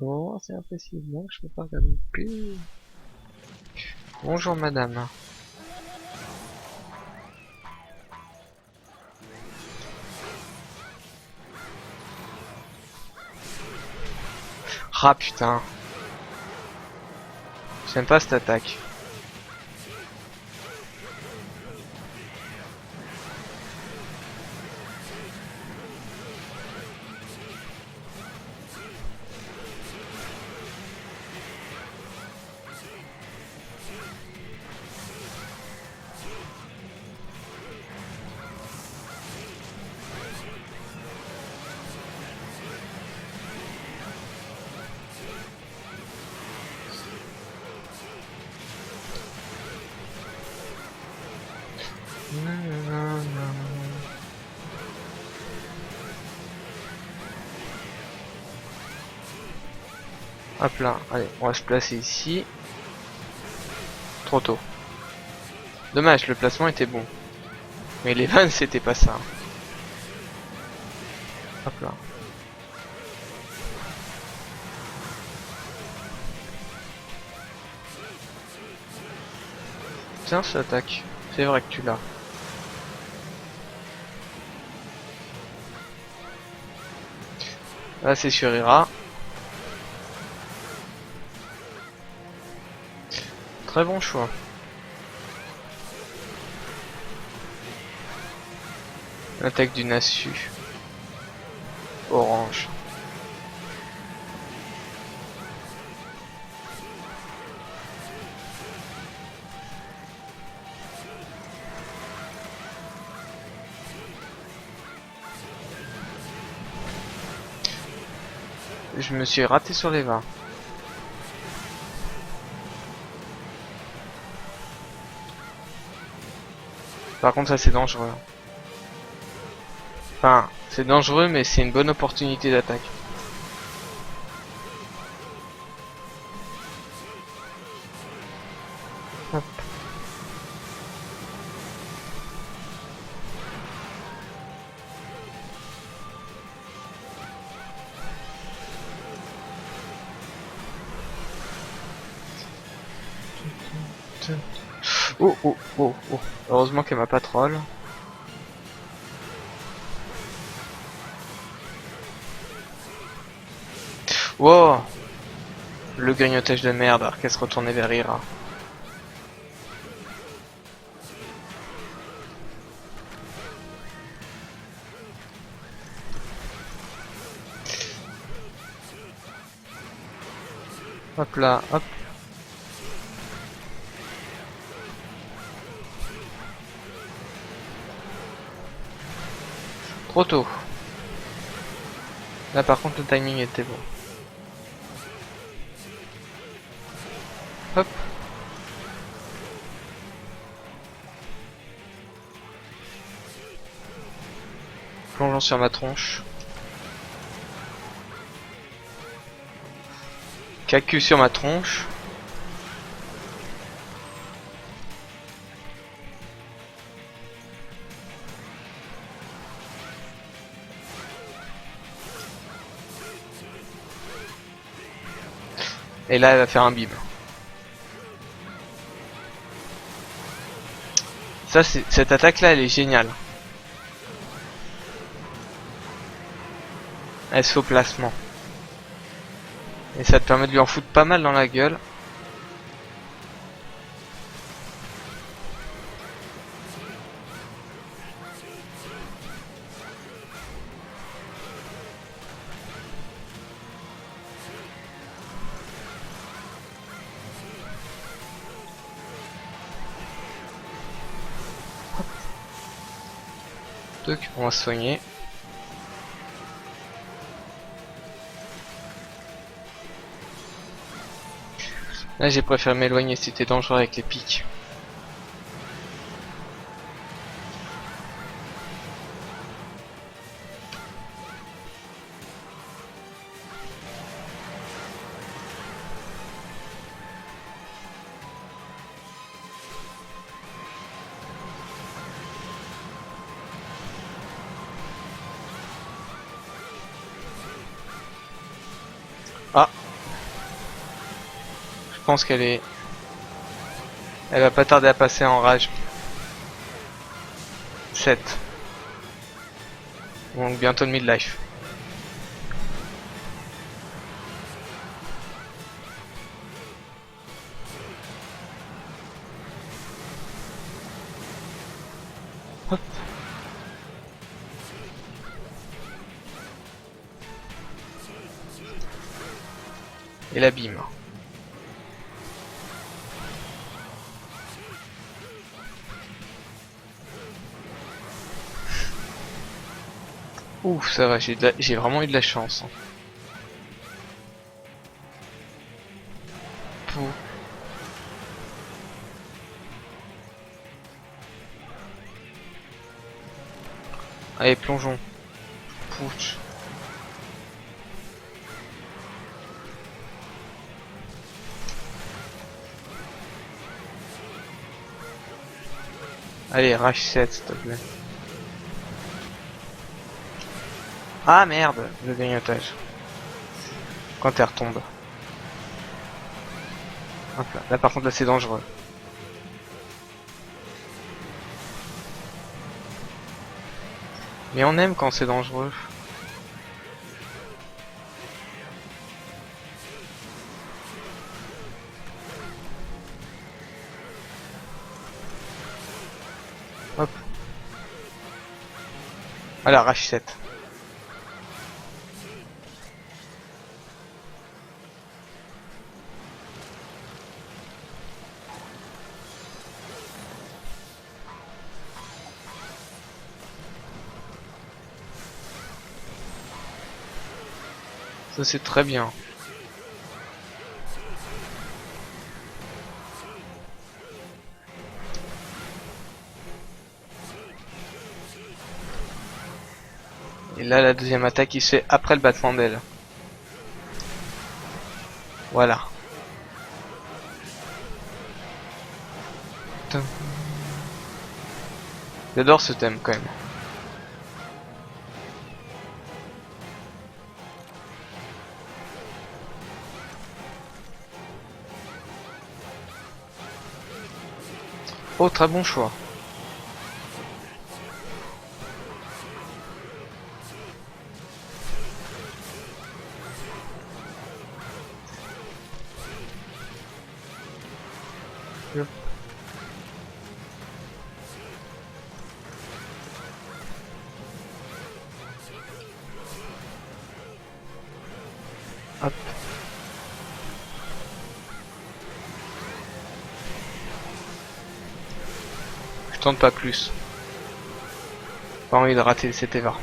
Oh, c'est impossible, non, je peux pas regarder plus. Bonjour madame. Ah putain, j'aime pas cette attaque. Hop là, allez, on va se placer ici. Trop tôt. Dommage, le placement était bon. Mais les vannes, c'était pas ça. Hop là. Tiens, ça attaque. C'est vrai que tu l'as. Là, c'est sur Ira. Très bon choix. L'attaque du Nasu. Orange. Je me suis raté sur les 20. Par contre, ça c'est dangereux. Enfin, c'est dangereux, mais c'est une bonne opportunité d'attaque. Hop. Oh oh oh oh. Heureusement qu'elle m'a pas troll. Wow. Le grignotage de merde, alors qu'elle se retournait vers Ira. Hop là, hop. Trop tôt. Là par contre le timing était bon. Hop. Plongeons sur ma tronche. Kaku sur ma tronche. Et là elle va faire un bim. Ça c'est cette attaque là elle est géniale. Elle se fait au placement. Et ça te permet de lui en foutre pas mal dans la gueule. Donc on va se soigner. Là j'ai préféré m'éloigner, c'était dangereux avec les pics. Ah, pense qu'elle est... Elle va pas tarder à passer en rage. 7. Donc bientôt le midlife. Hop. Et l'abîme. Ouf, ça va, j'ai vraiment eu de la chance. Pou. Allez, plongeons. Pouch. Allez, rage 7, s'il te plaît. Ah merde, le grignotage. Quand elle retombe. Hop là. Là par contre là c'est dangereux. Mais on aime quand c'est dangereux. Hop. Voilà, rage 7. Ça c'est très bien. Et là la deuxième attaque il se fait après le battement d'aile. Voilà. J'adore ce thème quand même. Oh, très bon choix. Hop. Hop. Je tente pas plus. Pas envie de rater cet Eva.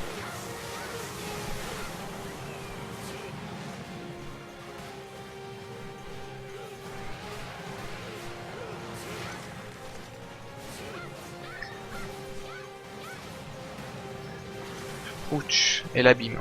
Ouch, et l'abîme.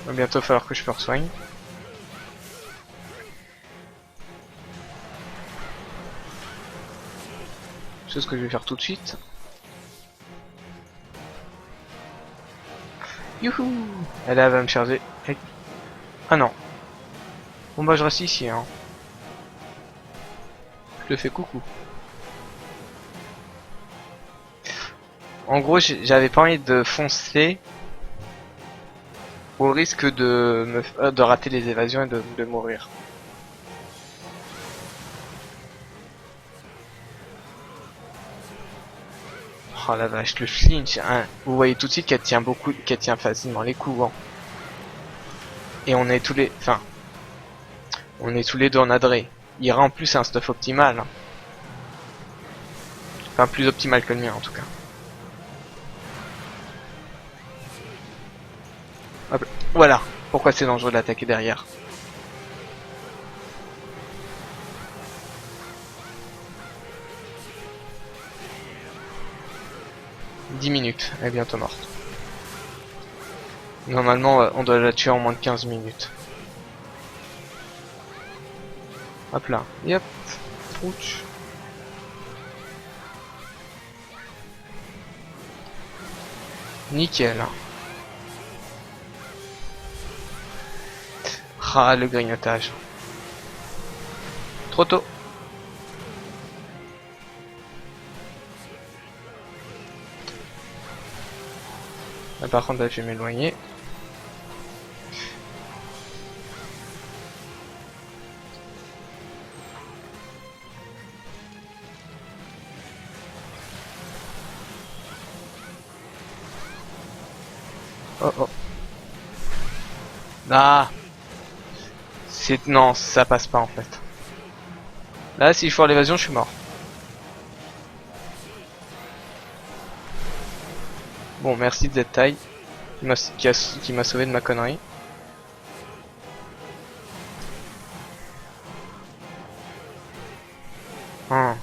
Va bientôt falloir que je me resoigne. C'est ce que je vais faire tout de suite. Youhou! Elle va me charger. Ah non. Bon bah je reste ici hein. Je le fais coucou. En gros j'avais pas envie de foncer au risque de rater les évasions et de mourir. Oh la vache, le flinch, hein. Vous voyez tout de suite qu'elle tient qu'elle tient facilement les coups. Hein. Et on est tous les, enfin, on est tous les deux en adré. Ira en plus un stuff optimal. Hein. Enfin, plus optimal que le mien en tout cas. Hop, voilà pourquoi c'est dangereux d'attaquer derrière. 10 minutes, elle est bientôt morte. Normalement, on doit la tuer en moins de 15 minutes. Hop là, yep, ouch. Nickel. Ah, le grignotage. Trop tôt. Là, par contre, là, je vais m'éloigner. Oh oh. Ah. Non, ça passe pas en fait. Là, si je foire l'évasion, je suis mort. Bon, merci Z-Tai qui m'a sauvé de ma connerie. Ah.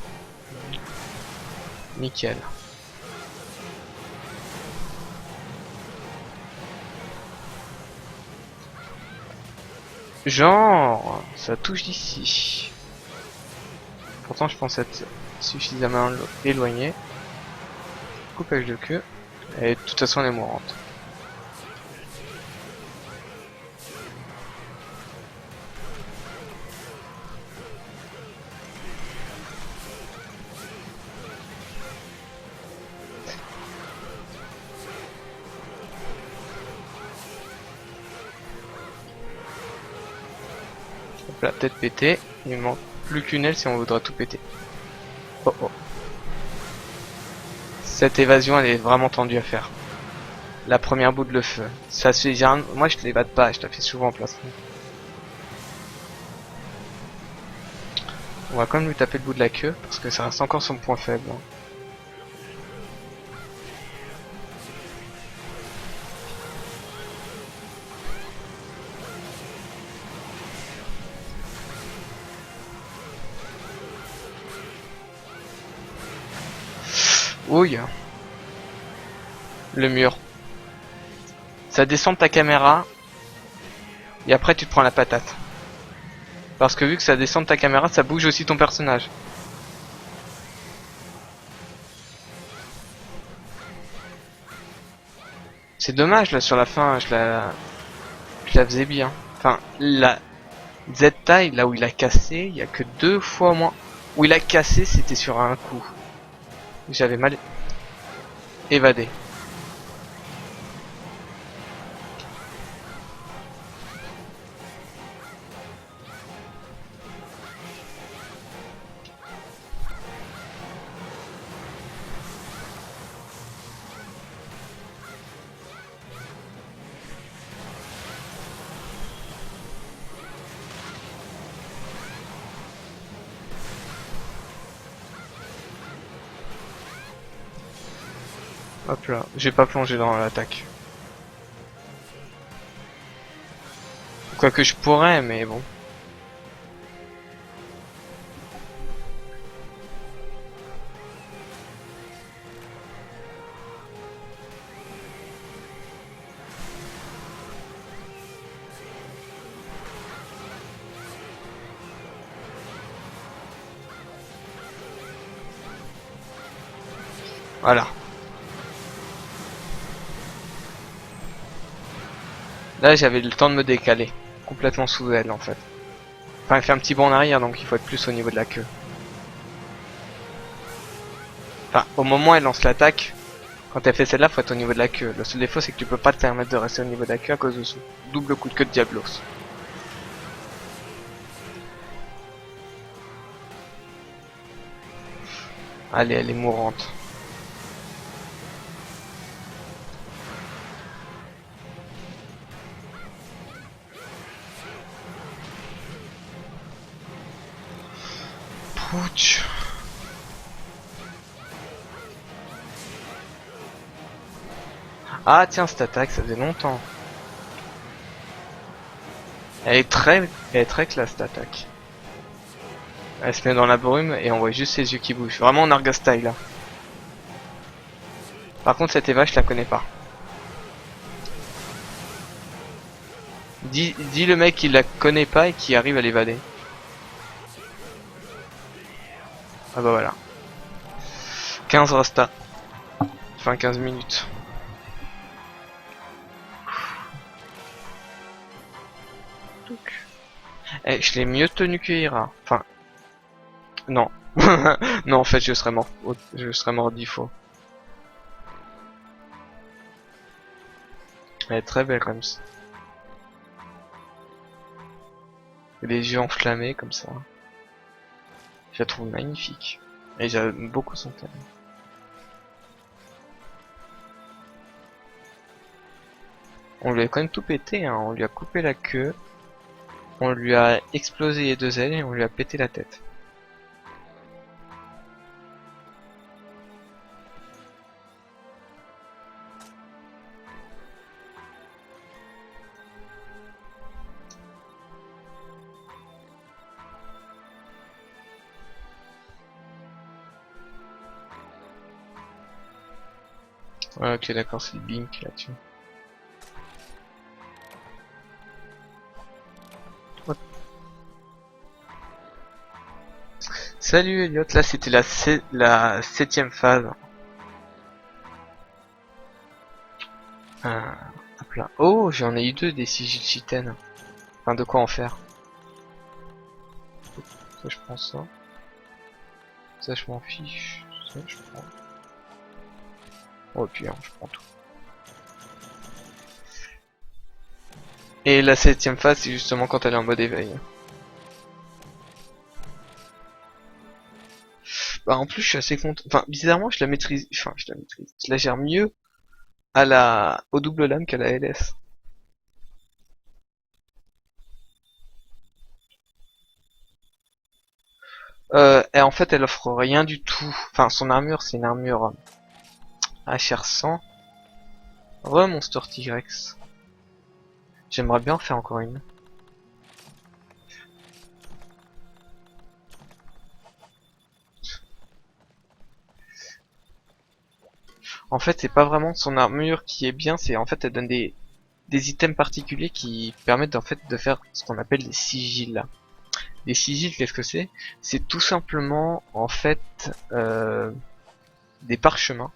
Nickel. Genre, ça touche d'ici. Pourtant, je pense être suffisamment éloigné. Coupage de queue. Et de toute façon, elle est mourante. Hop là, tête pétée. Il me manque plus qu'une aile si on voudra tout péter. Oh oh. Cette évasion, elle est vraiment tendue à faire. La première boule de feu. Ça se fait moi je te l'évade pas, je la fais souvent en place. On va quand même lui taper le bout de la queue, parce que ça reste encore son point faible. Ouille. Le mur. Ça descend de ta caméra. Et après tu te prends la patate. Parce que vu que ça descend de ta caméra, ça bouge aussi ton personnage. C'est dommage là sur la fin, je la faisais bien. Enfin, la Z-taille, là où il a cassé, il y a que 2 fois moins. Où il a cassé, c'était sur un coup. J'avais mal évadé. Hop là, j'ai pas plongé dans l'attaque. Quoique je pourrais, mais bon. Voilà. Là, j'avais le temps de me décaler. Complètement sous elle, en fait. Enfin, elle fait un petit bond en arrière, donc il faut être plus au niveau de la queue. Enfin, au moment où elle lance l'attaque, quand elle fait celle-là, faut être au niveau de la queue. Le seul défaut, c'est que tu peux pas te permettre de rester au niveau de la queue à cause de ce double coup de queue de Diablos. Allez, elle est mourante. Pouch. Ah tiens, cette attaque, ça faisait longtemps. Elle est très classe cette attaque. Elle se met dans la brume et on voit juste ses yeux qui bougent. Vraiment Narga style là. Par contre, cette Eva, je la connais pas. Dis le mec qui la connaît pas et qui arrive à l'évader. Ah bah voilà. 15 rasta. Enfin 15 minutes. Eh, je l'ai mieux tenu que Ira. Enfin, non. Non, en fait, je serais mort. Je serais mort 10 fois. Elle est très belle comme ça. Les yeux enflammés comme ça. Je la trouve magnifique. Et j'aime beaucoup son thème. On lui a quand même tout pété, hein. On lui a coupé la queue. On lui a explosé les deux ailes et on lui a pété la tête. Ouais, ok, d'accord, c'est Bink là-dessus. Salut Elliot, là c'était la 7ème phase. Hop là. Oh, j'en ai eu deux des sigils chitaines. Enfin, de quoi en faire. Ça, je prends ça. Ça, je m'en fiche. Ça, je prends. Oh, puis hein, je prends tout. Et la 7ème phase, c'est justement quand elle est en mode éveil. Bah, en plus, je suis assez content. Enfin, bizarrement, je la maîtrise. Enfin, je la maîtrise. Je la gère mieux au double lame qu'à la LS. Et en fait, elle offre rien du tout. Enfin, son armure, c'est une armure HR 100. Monster T-Rex. J'aimerais bien en faire encore une. En fait, c'est pas vraiment son armure qui est bien, c'est en fait elle donne des items particuliers qui permettent en fait de faire ce qu'on appelle des sigils. Les sigils, qu'est-ce que c'est? C'est tout simplement en fait des parchemins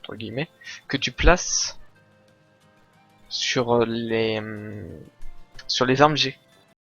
entre guillemets que tu places sur les armes G.